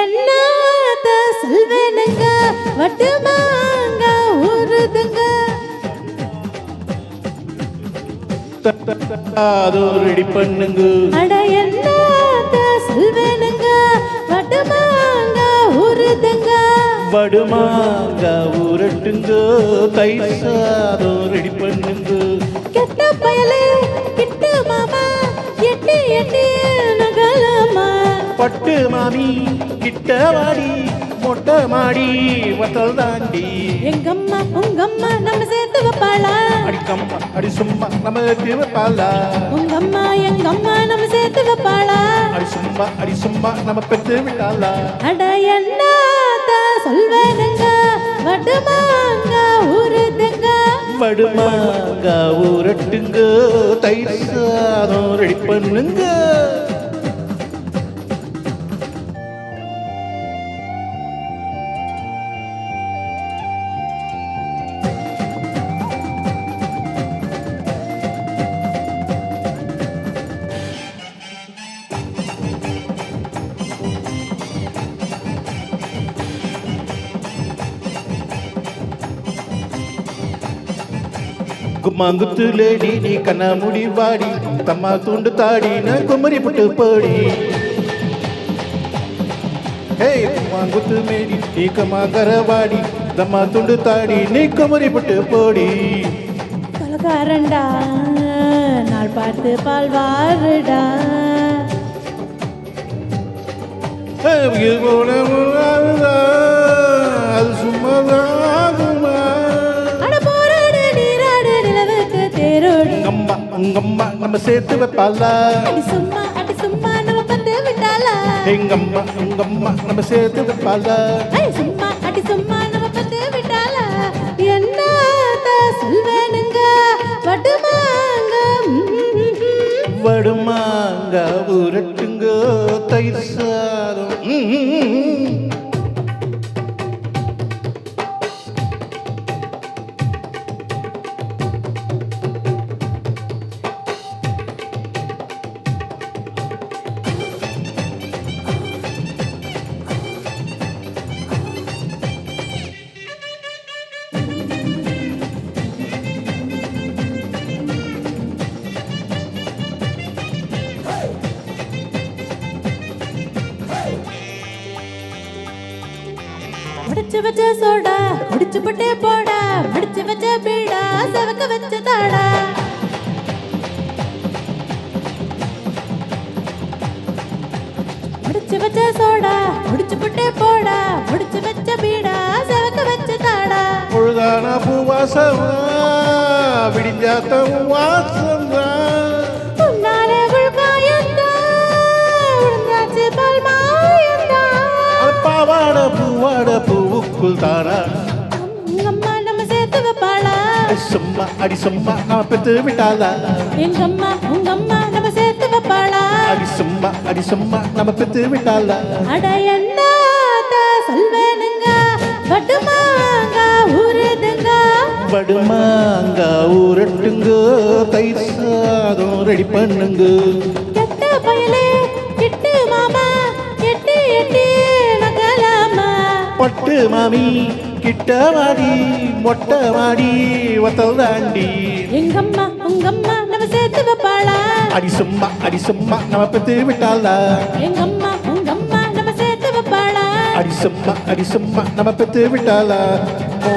என்னத்த சொல்வேனுங்க வட்டுமாங்க ஊறுதுங்க அதோ ரெடி பண்ணுங்க அட என்னத்த சொல்வேனுங்க வட்டுமாங்க ஊறுதுங்க வடுமாங்க ஊரட்டுங்க தயிர் சாதம் ரெடி பண்ணுங்க கெட்ட பயலே கிட்டு மாமா எட்டி எட்டி நகலமா பட்டு மாமி கிட்ட வாடி மொட்டை மாடி வத்தல் தாண்டி எங்கம்மா உங்கம்மா நம்ம சேர்த்து வைப்பாளா அடிக்கம்மா அடி சும்மா நம்ம வைப்பாளா உங்கம்மா எங்கம்மா நம்ம சேர்த்து வைப்பாளா அடி சும்மா நம்ம பெற்று விட்டாளா அட என்னத்த சொல்வேனுங்க வடுமாங்க ஊறுதுங்க வடுமாங்க ஊரட்டுங்க தயிர் சாதம் ரெடி பண்ணுங்க கும்மாங்குத்து லேடி நீ கண்ணா முடி வாடி தம்மா தூண்டு தாடி நான் குமரி புட்டு போடி ஹே கும்மாங்குத்து மேடி நீ கமாகர வாடி தம்மா துண்டு தாடி நீ குமரி புட்டு போடி கொலகாரண்டா நாள் பார்த்து பால் வாருடா இது போல அது சும்மாதாகுமா உங்கம்மா நம்ம சேர்த்து வைப்பாளா அடி சும்மா நம்ம பத்து விட்டாளா எங்கம்மா உங்கம்மா நம்ம சேர்த்து வைப்பாளா சும்மா அடி சும்மா நம்ம பத்து விட்டாளா என்னத்த சொல்வேனுங்க வடுமாங்க வடுமாங்க ஊரட்டுங்க தயிர் சாதம் முடிச்சு வச்ச சோடா குடிச்சு பட்டே போடா முடிச்சு வச்ச பீடா சவக்க வச்ச தாடா முடிச்சு வச்ச சோடா குடிச்சு பட்டே போடா முடிச்சு வச்ச பீடா சவக்க வச்ச தாடா பொழுதான பூவாசமா விடிஞ்சாத்த வாசமா உன்னாலே உள்காயந்தா உளுந்தாச்சு பால் மாயந்தா பாவாட பூவாட பூவுக்குள் தானா உங்கம்மா நம்ம சேர்த்து வைப்பாளா அடி சும்மா நம்ம பெற்று விட்டாளா எங்கம்மா உங்கம்மா நம்ம சேர்த்து வைப்பாளா அடி சும்மா நம்ம பெற்று விட்டாளா அட என்னத்த சொல்வேனுங்க வடுமாங்க ஊறுதுங்க வடுமாங்க ஊரட்டுங்க தயிர் சாதம் ரெடி பண்ணுங்க கெட்ட பயலே கிட்டு மாமா எட்டி எட்டி நகலாமா பட்டு மாமி கிட்ட வாடி மொட்டை மாடி வத்தல் தாண்டி எங்கம்மா உங்கம்மா நம்ம சேர்த்து வைப்பாளா அடி சும்மா நம்ம பெற்று விட்டாளா எங்கம்மா உங்கம்மா நம்ம சேர்த்து வைப்பாளா அடி சும்மா நம்ம பெற்று விட்டாளா ஓ